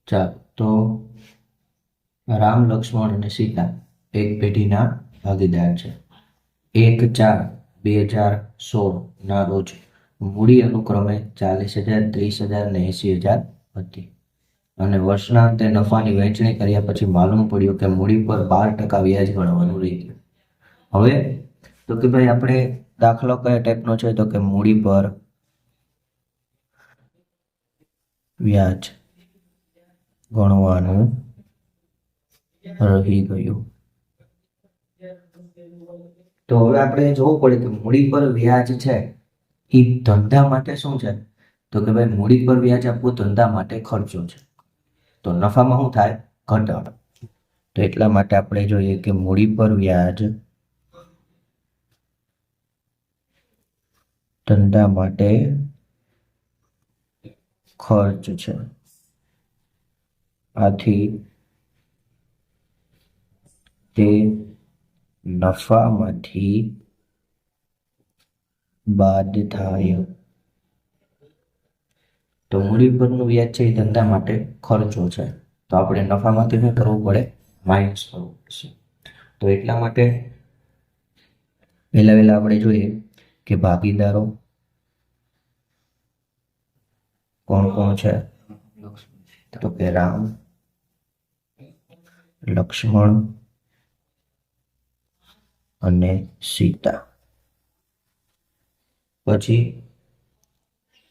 ચાલો તો રામ લક્ષ્મણ અને સીતા એક પેઢીના ભાગીદાર છે. 1/4/2016 ના રોજ મૂડી અનુક્રમે 40,000, 30,000 ને 80,000 હતી અને વર્ષના અંતે નફાની વહેંચણી કર્યા પછી માલુમ પડ્યું કે મૂડી પર 12% વ્યાજ ગણવાનું રહી ગયું. હવે તો કે ભાઈ આપણે દાખલો કયા ટાઈપનો છે, તો કે મૂડી પર વ્યાજ ગણવાનું રહી ગયું. તો હવે આપણે જોવું પડે કે મૂડી પર વ્યાજ છે એ ધંધા માટે શું છે, તો કે ભાઈ મૂડી પર વ્યાજ આપવું ધંધા માટે ખર્ચો છે. તો નફામાં શું થાય? ઘટાડો. તો એટલા માટે આપણે જોઈએ કે મૂડી પર વ્યાજ ધંધા માટે ખર્ચ છે, આથી તે નફામાંથી બાદ થાય. તો મૂડી પરનું વ્યાજ છે એ ધંધા માટે ખર્ચો છે, તો આપણે નફામાંથી શું કરવું પડે? માઇનસ કરવું પડશે. તો એટલા માટે પહેલા આપણે જોઈએ કે ભાગીદારો કોણ કોણ છે, તો કે રામ, લક્ષ્મણ અને સીતા. પછી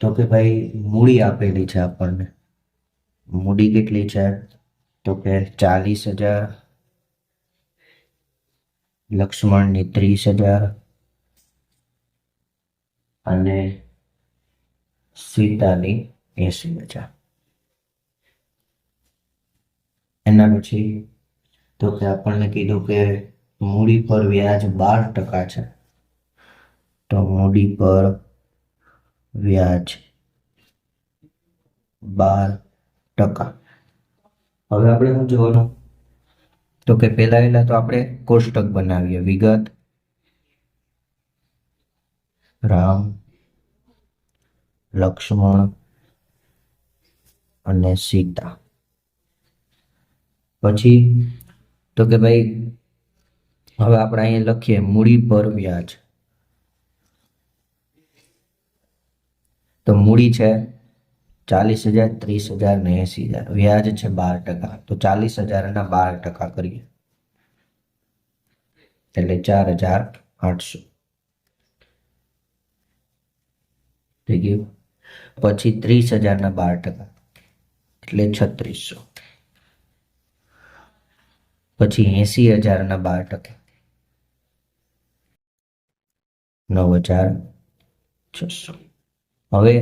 તો કે ભાઈ મૂડી આપેલી છે આપણને. મૂડી કેટલી છે, તો કે 40,000, લક્ષ્મણની 30,000 અને સીતાની 80,000. એના પછી તો કે આપણને કીધું કે મૂડી પર વ્યાજ 12% છે, તો મૂડી પર વ્યાજ 12%. હવે આપણે શું જોવાનું, તો કે પહેલા તો આપણે કોષ્ટક બનાવીએ. વિગત રામ, લક્ષ્મણ અને સીતા. પછી તો કે ભાઈ હવે આપણે અહીંયા લખીએ મૂડી પર વ્યાજ. તો મૂડી છે 40,000, 30,000 ને 80,000. વ્યાજ છે 12%. તો 40,000 ના 12% કરીએ એટલે 4,800 થઈ ગયું. પછી 30,000 ના 12% એટલે 3,600. પછી 80,000 ના 12% 9,600. હવે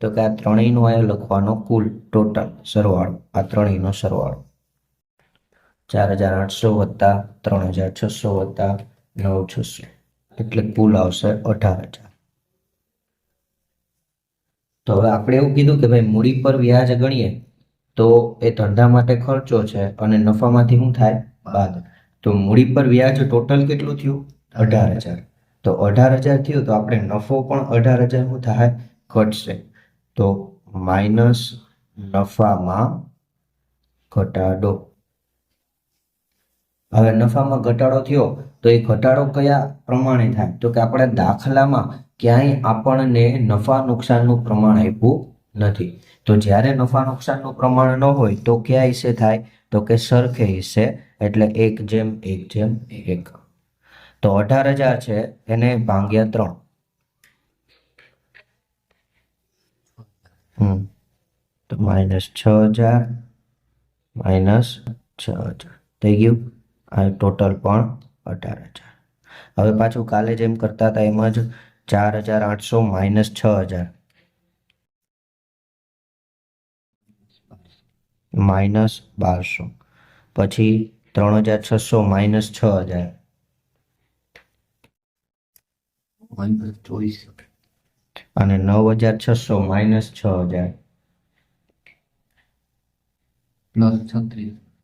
તો કે આ ત્રણેયનો અહીંયા લખવાનો કુલ ટોટલ સરવાળો, આ ત્રણેયનો સરવાળો 4,800 વત્તા 3,600 વત્તા 9,600 એટલે કુલ આવશે 18,000. તો હવે આપણે એવું કીધું કે ભાઈ મૂડી પર વ્યાજ ગણીએ તો એ ધંધા માટે ખર્ચો છે અને નફામાંથી શું થાય? બાદ. તો મૂડી પર વ્યાજ ટોટલ કેટલું થયું? 18,000. તો 18,000 થયું તો આપણે નફો પણ 18,000 શું થાય? ઘટશે. તો માઇનસ નફામાં ઘટાડો. હવે નફામાં ઘટાડો થયો તો એ ઘટાડો કયા પ્રમાણે થાય? તો કે આપણા દાખલામાં ક્યાંય આપણને નફા નુકસાનનું પ્રમાણ આપ્યું નથી. તો જ્યારે નફા નુકસાનનું પ્રમાણ ન હોય તો કયા હિસ્સે થાય? તો કે સરખે હિસ્સે, એટલે 1/1/1. તો 18,000 છે એને ભાગ્યા 3. તો -6,000 -6,000 થઈ ગયું. આ ટોટલ પણ 18,000. હવે પાછું કાલે જેમ કરતા હતા એમ જ 4,800 -6,000 -1200. પછી 3,600 -6,000 અને 9,600 -6,000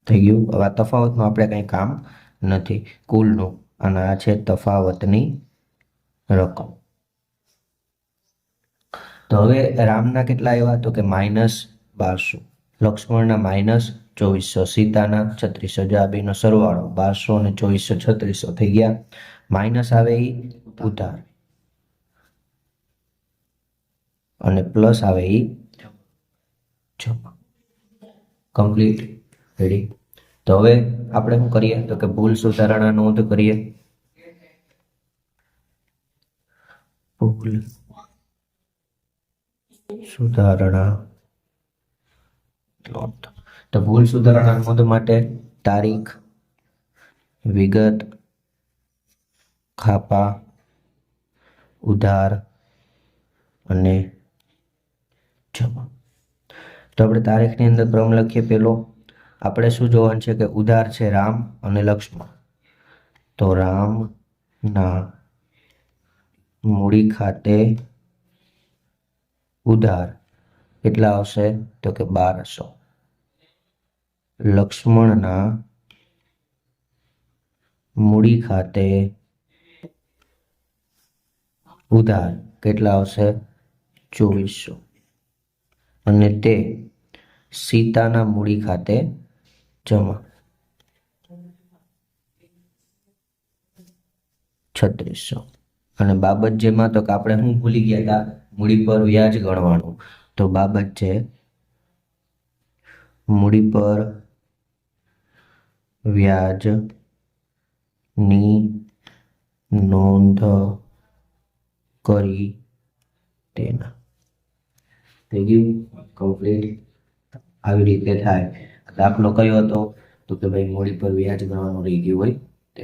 થઈ ગયું. હવે આ તફાવતનું આપણે કંઈ કામ નથી, કુલનું. અને આ છે તફાવતની રકમ. તો તો હવે રામના કેટલા આવ્યા તો કે -1200, લક્ષ્મણના -2400, સીતાના 3600, જો આ બેનો સરવાળો 1200 અને 2400 3600 થઈ ગયા. માઇનસ આવે એ ઉધાર અને પ્લસ આવે એ જમા. કમ્પ્લીટ. રેડી. તો હવે આપણે શું કરીએ તો કે ભૂલ સુધારણા નોંધ કરીએ. ભૂલ સુધારણા નોંધ. તો ભૂલ સુધારણા નોંધ માટે તારીખ, વિગત, ખાપા, ઉધાર અને જમા. તો આપણે તારીખની અંદર ક્રમ લખીએ. પેલો આપણે શું જોવાનું છે કે ઉધાર છે રામ અને લક્ષ્મણ. તો રામના મૂડી ખાતે ઉધાર કેટલા આવશે તો કે 1200. લક્ષ્મણના મૂડી ખાતે ઉધાર કેટલા આવશે 2400. અને તે સીતાના મૂડી ખાતે જમા 3600. અને બાબત જેમાં તો કે આપણે શું ભૂલી ગયા હતા, મૂડી પર વ્યાજ ગણવાનું. તો બાબત છે મૂડી પર વ્યાજ ની નોંધ કરી તેના. થઈ ગયું કમ્પ્લીટ. આવી રીતે થાય. દાખલો કયો હતો તો કે ભાઈ મૂડી પર વ્યાજ ગણવાનું રહી ગયું હોય તે.